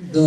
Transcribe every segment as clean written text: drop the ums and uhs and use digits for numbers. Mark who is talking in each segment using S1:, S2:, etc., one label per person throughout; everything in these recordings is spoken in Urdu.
S1: 2।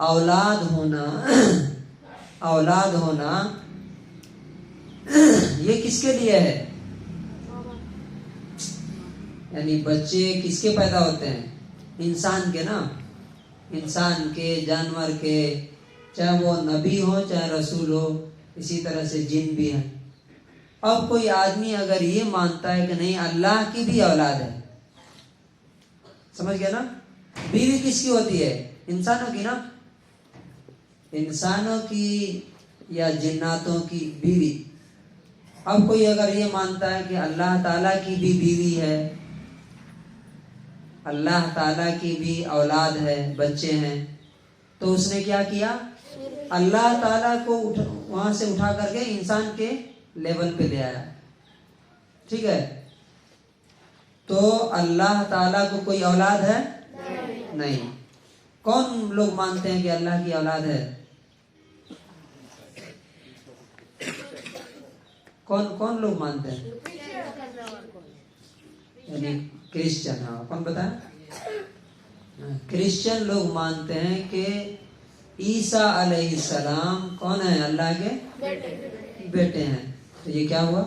S1: اولاد ہونا یہ کس کے لیے ہے؟ یعنی بچے کس کے پیدا ہوتے ہیں؟ انسان کے نا، انسان کے، جانور کے، چاہے وہ نبی ہو چاہے رسول ہو، اسی طرح سے جن بھی ہیں۔ اب کوئی آدمی اگر یہ مانتا ہے کہ نہیں اللہ کی بھی اولاد ہے، سمجھ گیا نا؟ بیوی کس کی ہوتی ہے؟ انسانوں کی نا، انسانوں کی یا جناتوں کی بیوی۔ اب کوئی اگر یہ مانتا ہے کہ اللہ تعالیٰ کی بھی بیوی ہے، اللہ تعالیٰ کی بھی اولاد ہے، بچے ہیں، تو اس نے کیا کیا؟ اللہ تعالیٰ کو وہاں سے اٹھا کر کے انسان کے لیول پہ لے آیا، ٹھیک ہے؟ تو اللہ تعالیٰ کو کوئی اولاد ہے؟ نہیں۔ کون لوگ مانتے ہیں کہ اللہ کی اولاد ہے؟ کون لوگ مانتے ہیں؟ یعنی کرسچن، ہاں، کون بتائیں؟ کرسچن لوگ مانتے ہیں کہ عیسیٰ علیہ السلام کون ہے؟ اللہ کے بیٹے ہیں۔ تو یہ کیا ہوا؟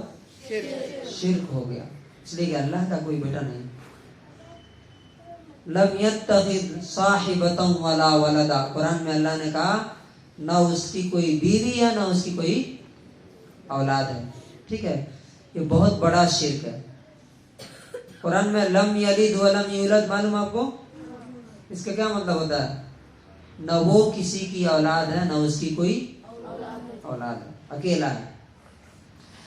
S1: شرک ہو گیا، اس لیے کہ اللہ کا کوئی بیٹا نہیں۔ لم یتخذ صاحبۃ ولا ولدا، قرآن میں اللہ نے کہا نہ اس کی کوئی بیوی ہے نہ اس کی کوئی اولاد ہے، ٹھیک ہے؟ یہ بہت بڑا شرک ہے۔ قرآن میں لم یلد ولم یولد، معلوم آپ کو اس کا کیا مطلب ہوتا ہے؟ نہ وہ کسی کی اولاد ہے نہ اس کی کوئی اولاد ہے، اکیلا ہے۔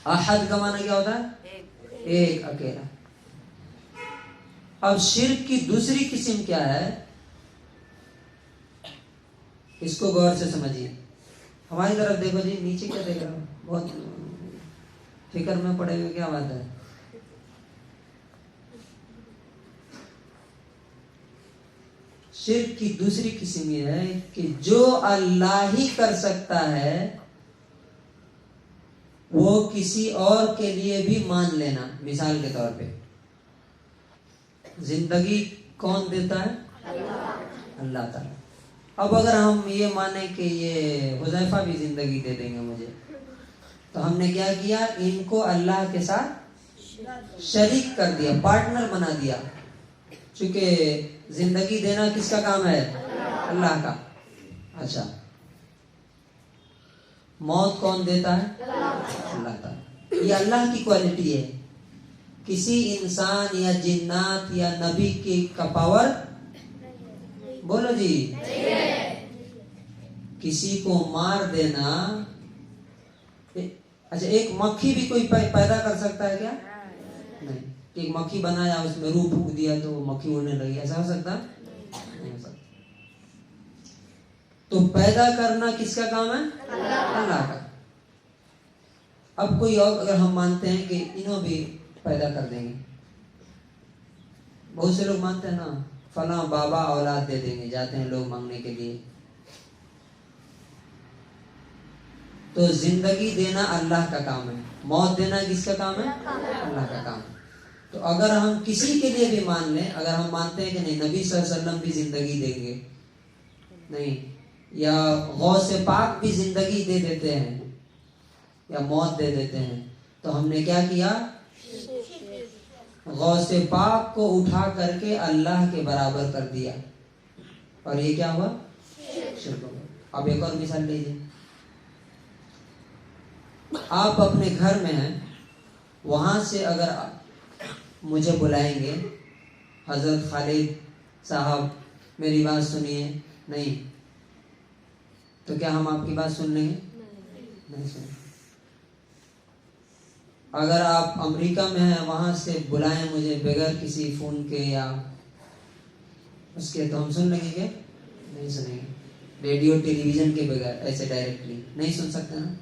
S1: احد کا معنی کیا ہوتا ہے؟ ایک، اکیلا۔ اب شرک کی دوسری قسم کیا ہے؟ اس کو غور سے سمجھیے، ہماری طرف دیکھو جی، نیچے کیا دیکھ رہے ہو؟ بہت فکر میں پڑے ہوئے، کیا بات ہے؟ شرک کی دوسری قسم یہ ہے کہ جو اللہ ہی کر سکتا ہے وہ کسی اور کے لیے بھی مان لینا۔ مثال کے طور پہ زندگی کون دیتا ہے؟ اللہ تعالیٰ۔ اب اگر ہم یہ مانیں کہ یہ حذیفہ بھی زندگی دے دیں گے مجھے، تو ہم نے کیا کیا؟ ان کو اللہ کے ساتھ شریک کر دیا، پارٹنر بنا دیا، چونکہ زندگی دینا کس کا کام ہے؟ اللہ کا۔ اچھا، موت کون دیتا ہے؟ اللہ تعالیٰ۔ یہ اللہ کی کوالٹی ہے، کسی انسان یا جنات یا نبی کی کا پاور، بولو جی، کسی کو مار دینا۔ اچھا، ایک مکھی بھی کوئی پیدا کر سکتا ہے کیا؟ نہیں۔ ایک مکھی بنایا، اس میں روح پھونک دیا تو وہ مکھی اڑنے لگی، ایسا ہو سکتا؟ نہیں ہو سکتا۔ تو پیدا کرنا کس کا کام ہے؟ اللہ کا۔ اب کوئی اور اگر ہم مانتے ہیں کہ انہوں بھی پیدا کر دیں گے، بہت سے لوگ مانتے ہیں نا فلاں بابا اولاد دے دیں گے، جاتے ہیں لوگ مانگنے کے لیے۔ تو زندگی دینا اللہ کا کام ہے، موت دینا کس کا کام ہے؟ اللہ کا کام ہے۔ تو اگر ہم کسی کے لیے بھی مان لیں، اگر ہم مانتے ہیں کہ نہیں نبی صلی اللہ علیہ وسلم بھی زندگی دیں گے، نہیں، یا غوث پاک بھی زندگی دے دیتے ہیں یا موت دے دیتے ہیں، تو ہم نے کیا کیا؟ غوث پاک کو اٹھا کر کے اللہ کے برابر کر دیا، اور یہ کیا ہوا؟ شرک ہو گیا۔ اب ایک اور مثال لیجیے، آپ اپنے گھر میں ہیں، وہاں سے اگر مجھے بلائیں گے، حضرت خالد صاحب میری بات سنیے، نہیں، تو کیا ہم آپ کی بات سن لیں گے؟ نہیں سنیں گے۔ اگر آپ امریکہ میں ہیں، وہاں سے بلائیں مجھے بغیر کسی فون کے یا اس کے، تو ہم سن لیں گے؟ نہیں سنیں گے۔ ریڈیو ٹیلی ویژن کے بغیر ایسے ڈائریکٹلی نہیں سن سکتے نا۔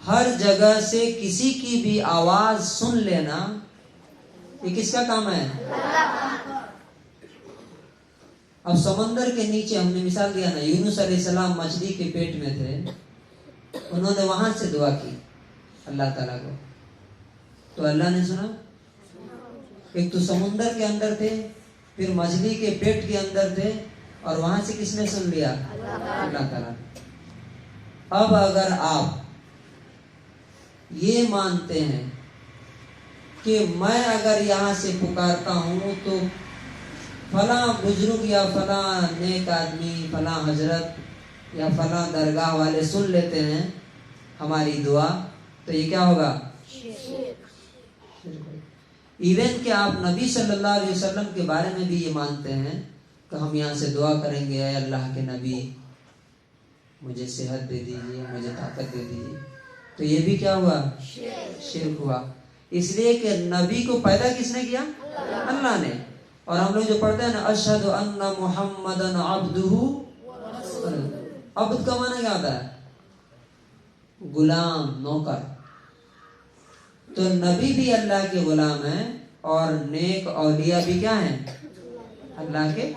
S1: ہر جگہ سے کسی کی بھی آواز سن لینا، یہ کس کا کام ہے؟ اب سمندر کے نیچے ہم نے مثال دیا نا، یونس علیہ السلام مچھلی کے پیٹ میں تھے، انہوں نے وہاں سے دعا کی اللہ تعالیٰ کو، تو اللہ نے سنا۔ ایک تو سمندر کے اندر تھے، پھر مچھلی کے پیٹ کے اندر تھے، اور وہاں سے کس نے سن لیا؟ اللہ تعالیٰ. اب اگر آپ یہ مانتے ہیں کہ میں اگر یہاں سے پکارتا ہوں تو فلاں بزرگ یا فلاں نیک آدمی، فلاں حضرت یا فلاں درگاہ والے سن لیتے ہیں ہماری دعا، تو یہ کیا ہوگا؟ ایون کہ آپ نبی صلی اللہ علیہ وسلم کے بارے میں بھی یہ مانتے ہیں کہ ہم یہاں سے دعا کریں گے، اے اللہ کے نبی مجھے صحت دے دیجیے، مجھے طاقت دے دیجیے، تو یہ بھی کیا ہوا؟ شرک ہوا. اس لیے کہ نبی کو پیدا کس نے کیا؟ اللہ نے. اور ہم لوگ جو پڑھتے ہیں نا اشہد ان محمدن عبدہ، عبد کا معنی کیا ہوتا ہے؟ غلام، نوکر. تو نبی بھی اللہ کے غلام ہیں اور نیک اولیاء بھی کیا ہیں؟ اللہ کے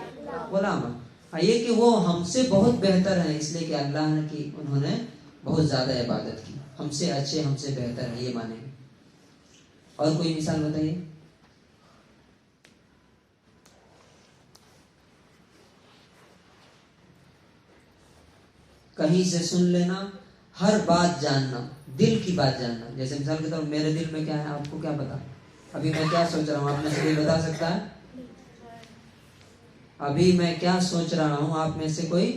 S1: غلام ہیں. یہ کہ وہ ہم سے بہت بہتر ہیں، اس لیے کہ اللہ نے کی انہوں نے بہت زیادہ عبادت کی، ہم سے اچھے، ہم سے بہتر ہیں، یہ مانیں گے. اور کوئی مثال بتائیے. کہیں سے سن لینا، ہر بات جاننا، دل کی بات جاننا. جیسے مثال کے طور پر میرے دل میں کیا ہے آپ کو کیا پتا؟ ابھی میں کیا سوچ رہا ہوں آپ میں سے کوئی بتا سکتا ہے؟ ابھی میں کیا سوچ رہا ہوں آپ میں سے کوئی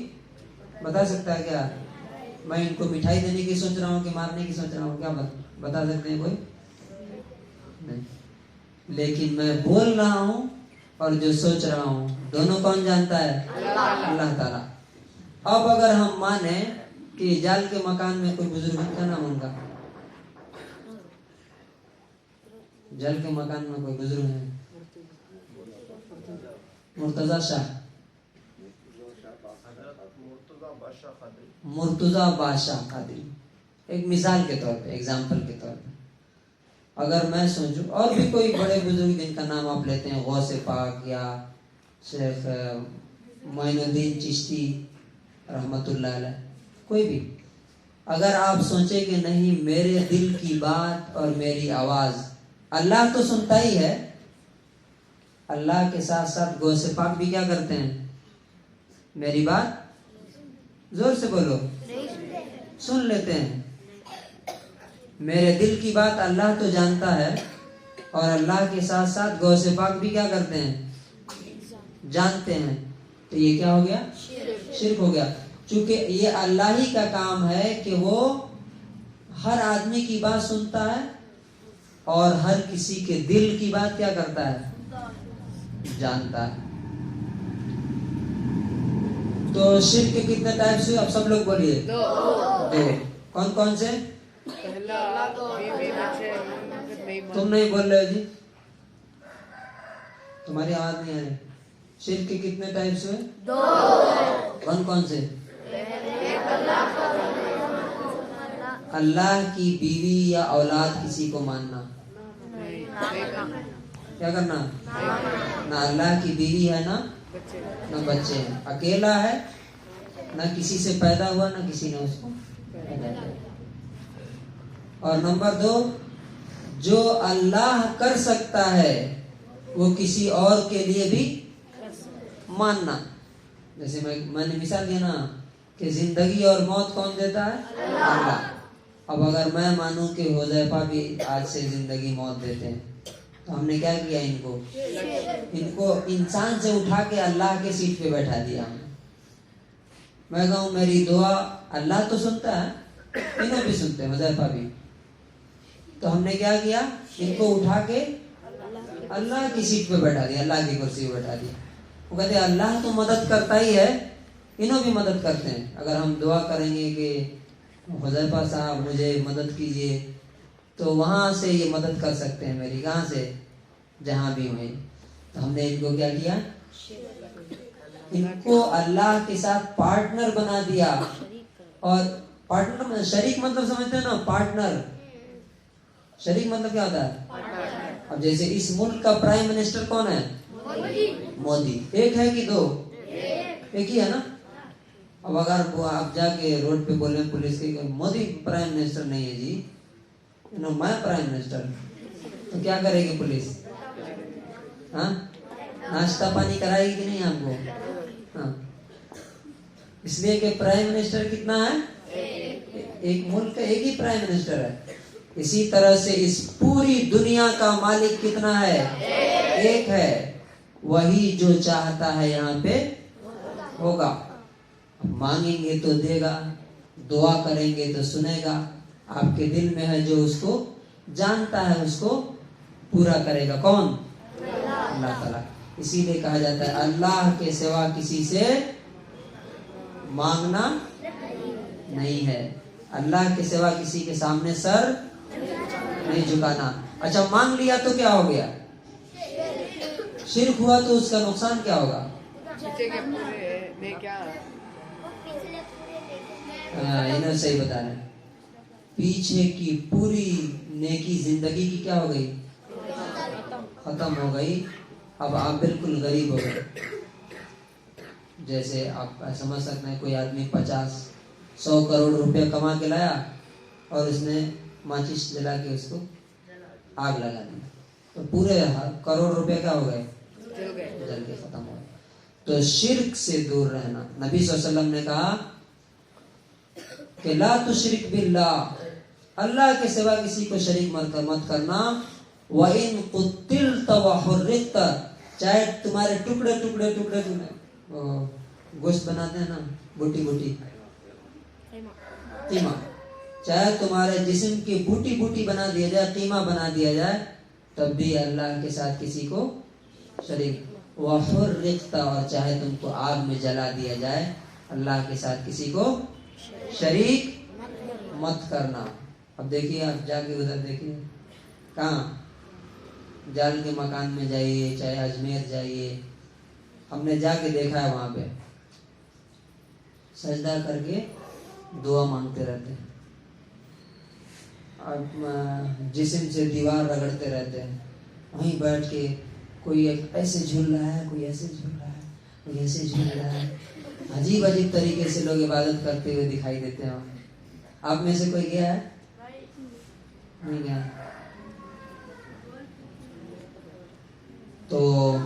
S1: بتا سکتا ہے کیا؟ میں ان کو مٹھائی دینے کی سوچ رہا ہوں کہ مارنے کی سوچ رہا ہوں، کیا بتا سکتے ہیں کوئی؟ نہیں. لیکن میں بول رہا ہوں اور جو سوچ رہا ہوں دونوں کون جانتا ہے؟ اللہ تعالیٰ. اب اگر ہم مانیں کہ جال کے مکان میں کوئی بزرگ ہے، کیا نام ان کا؟ جل کے مکان میں کوئی بزرگ ہے؟ مرتضی شاہ، مرتضی بادشاہ قادری. ایک مثال کے طور پہ، ایگزامپل کے طور پہ اگر میں سوچوں، اور بھی کوئی بڑے بزرگ جن کا نام آپ لیتے ہیں، غوث پاک یا شیخ معین الدین چشتی رحمت اللہ علیہ، کوئی بھی، اگر آپ سوچیں کہ نہیں میرے دل کی بات اور میری آواز اللہ تو سنتا ہی ہے، اللہ کے ساتھ ساتھ غوث پاک بھی کیا کرتے ہیں؟ میری بات زور سے بولو، سن لیتے ہیں. میرے دل کی بات اللہ تو جانتا ہے اور اللہ کے ساتھ ساتھ غوث پاک بھی کیا کرتے ہیں؟ جانتے ہیں. تو یہ کیا ہو گیا؟ شرک ہو گیا. چونکہ یہ اللہ ہی کا کام ہے کہ وہ ہر آدمی کی بات سنتا ہے اور ہر کسی کے دل کی بات کیا کرتا ہے؟ جانتا ہے. تو شرک کے کتنے ٹائپس ہوئے؟ اب سب لوگ بولیے. دو. کون کون سے؟ تم نہیں بول رہے جی، تمہاری آواز نہیں آ رہی. شرک کے کتنے ٹائپس ہوئے؟ دو. کون کون سے؟ اللہ کی بیوی یا اولاد کسی کو ماننا. کیا کرنا؟ نہ اللہ کی بیوی ہے نہ بچے ہیں، اکیلا ہے، نہ کسی سے پیدا ہوا نہ کسی نے اس کو پیدا کیا. اور نمبر 2، جو اللہ کر سکتا ہے وہ کسی اور کے لیے بھی ماننا. جیسے میں نے مثال دیا نا کہ زندگی اور موت کون دیتا ہے؟ اللہ. اب اگر میں مانوں کہ حذیفہ بھی آج سے زندگی موت دیتے ہیں، تو ہم نے کیا کیا؟ ان کو انسان سے اٹھا کے اللہ کے سیٹ پہ بیٹھا دیا. میں کہوں میری دعا اللہ تو سنتا ہے، انہوں بھی سنتے ہیں، حذیفہ بھی. تو ہم نے کیا کیا؟ ان کو اٹھا کے اللہ کی سیٹ پہ بیٹھا دیا، اللہ کی کرسی پہ بیٹھا دیا. وہ کہتے ہیں اللہ تو مدد کرتا ہی ہے، انہوں بھی مدد کرتے ہیں. اگر ہم دعا کریں گے کہ حذیفہ صاحب مجھے مدد کیجیے، تو وہاں سے یہ مدد کر سکتے ہیں میری، کہاں سے؟ جہاں بھی ہوئے. تو ہم نے ان کو کیا کیا؟ ان کو اللہ کے ساتھ پارٹنر بنا دیا. اور پارٹنر شریک مطلب سمجھتے ہیں نا؟ پارٹنر شریک مطلب کیا ہوتا ہے؟ اب جیسے اس ملک کا پرائم منسٹر کون ہے؟ مودی. ایک ہے کہ دو؟ ایک ہی ہے نا. اب اگر آپ جا کے روڈ پہ بولیں پولیس کے مودی پرائم منسٹر نہیں ہے جی، میں پرائم منسٹر، تو کیا کرے گی پولیس؟ ہاں، ناشتہ پانی کرائے گی کہ نہیں آپ کو؟ ہاں. اس لیے کہ پرائم منسٹر کتنا ہے؟ ایک ملک کا ایک ہی پرائم منسٹر ہے. اسی طرح سے اس پوری دنیا کا مالک کتنا ہے؟ ایک ہے. وہی جو چاہتا ہے یہاں پہ ہوگا. مانگیں گے تو دے گا, دعا کریں گے تو سنے گا. آپ کے دل میں ہے جو اس کو جانتا ہے اس کو پورا کرے گا. کون؟ اللہ تعالیٰ. اسی لیے کہا جاتا ہے اللہ کے سوا کسی سے مانگنا نہیں ہے. اللہ کے سوا کسی کے سامنے سر نہیں جھکانا. اچھا مانگ لیا تو کیا ہو گیا؟ شرک ہوا تو اس کا نقصان کیا ہوگا؟ انہیں صحیح بتا رہے ہیں. پیچھے کی پوری نیکی زندگی کی کیا ہو گئی؟ ختم ہو گئی. اب آپ بالکل غریب ہو گئے. جیسے آپ سمجھ سکتے ہیں کوئی آدمی 50-100 کروڑ روپے کما کے لایا اور اس نے ماچس جلا کے اس کو آگ لگا دی, تو پورے کروڑ روپے کیا ہو گئے؟ جل کے ختم ہو گئے. تو شرک سے دور رہنا. نبی صلی اللہ علیہ وسلم نے کہا کہ لا تشرک باللہ, اللہ کے سوا کسی کو شریک مت کرنا. وَإِن قُتِّلْتَ وَحُرِّقْتَ, چاہے تمہارے ٹکڑے ٹکڑے ٹکڑے گوشت بناتے ہیں نا, بوٹی بوٹی قیمہ, چاہے تمہارے جسم کی بوٹی بوٹی بنا دیا جائے, قیمہ بنا دیا جائے, تب بھی اللہ کے ساتھ کسی کو شریک. وَحُرِّقْتَ, اور چاہے تم کو آگ میں جلا دیا جائے, اللہ کے ساتھ کسی کو شریک مت کرنا. اب دیکھیے آپ جا کے ادھر دیکھیے, کہاں جال کے مکان میں جائیے, چاہے اجمیر جائیے, ہم نے جا کے دیکھا ہے وہاں پہ سجدہ کر کے دعا مانگتے رہتے ہیں, جسم سے دیوار رگڑتے رہتے ہیں. وہیں بیٹھ کے کوئی ایسے جھول رہا ہے, کوئی ایسے جھول رہا ہے, کوئی ایسے جھول رہا ہے. عجیب عجیب طریقے سے لوگ عبادت کرتے ہوئے دکھائی دیتے ہیں. آپ میں سے کوئی گیا ہے؟ نہیں گیا. تو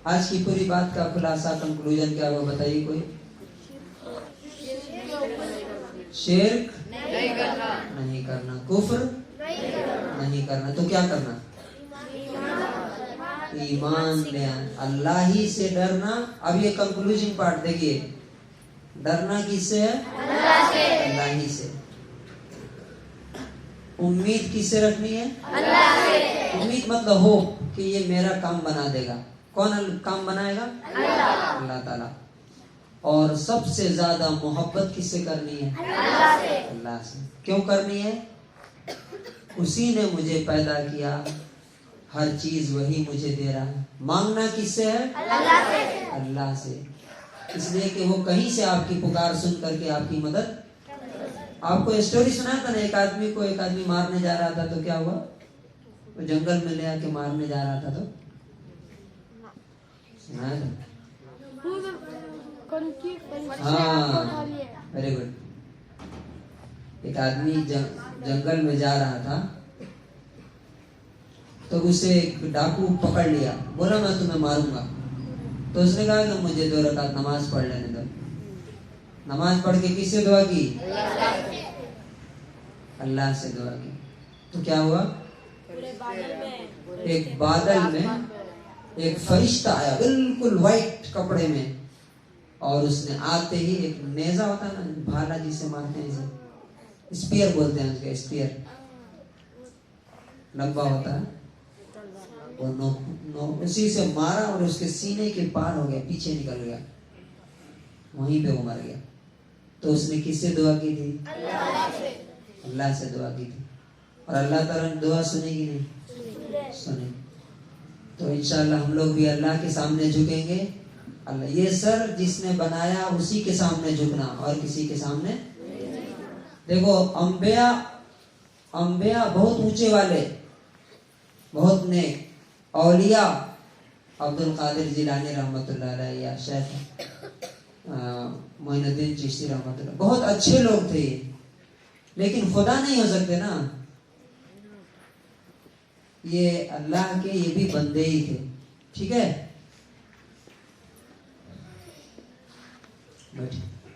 S1: آج کی پوری بات کا خلاصہ, کنکلوژن کیا ہوا بتائیے کوئی؟ شرک نہیں کرنا, کفر نہیں کرنا, تو کیا کرنا؟ ایمان لے آنا, اللہ ہی سے ڈرنا. اب یہ کنکلوژن پارٹ دیکھیے, ڈرنا کس سے ہے؟ اللہ ہی سے. امید کس سے رکھنی ہے؟ اللہ سے. امید مطلب ہو کہ یہ میرا کام بنا دے گا. کون کام بنائے گا؟ اللہ تعالیٰ. اور سب سے زیادہ محبت کس سے کرنی ہے؟ اللہ سے. اللہ سے. کیوں کرنی ہے؟ اسی نے مجھے پیدا کیا, ہر چیز وہی مجھے دے رہا ہے. مانگنا کس سے ہے؟ اللہ سے. اللہ سے. اس لیے کہ وہ کہیں سے آپ کی پکار سن کر کے آپ کی مدد. آپ کو اسٹوری سنا تھا نا, ایک آدمی مارنے جا رہا تھا تو کیا ہوا؟ وہ جنگل میں لے آ کے مارنے جا رہا تھا تو سنا ہے. ہاں ویری گڈ. ایک آدمی جنگل میں جا رہا تھا تو اسے ایک ڈاکو پکڑ لیا, بولا میں تمہیں ماروں گا. تو اس نے کہا کہ مجھے 2 رکعت نماز پڑھ لینے دو. نماز پڑھ کے کس سے دعا کی؟ اللہ سے دعا کی. تو کیا ہوا؟ ایک بادل میں ایک فرشتہ آیا بالکل وائٹ کپڑے میں, اور اس نے آتے ہی ایک نیزہ ہوتا ہے نا, بھالا جسے مارتے ہیں, اسپیئر بولتے ہیں اس کے, اسپیئر لمبا ہوتا ہے, وہ اسی سے مارا اور اس کے سینے کے پار ہو گیا, پیچھے نکل گیا, وہیں پہ وہ مر گیا. تو اس نے کس سے دعا کی تھی؟ اللہ سے دعا کی تھی. اور اللہ تعالیٰ نے دعا سنے گی نہیں؟ سنے. تو انشاءاللہ ہم لوگ بھی اللہ کے سامنے جھکیں گے. اللہ, یہ سر جس نے بنایا اسی کے سامنے جھکنا, اور کسی کے سامنے. دیکھو انبیاء بہت اونچے والے, بہت نیک. اولیاء عبد القادر جیلانی رحمۃ اللہ علیہ, یا شیخ معین الدین چشتی رحمۃ اللہ, بہت اچھے لوگ تھے, لیکن خدا نہیں ہو سکتے نا. یہ اللہ کے یہ بھی بندے ہی تھے. ٹھیک ہے, بیٹھے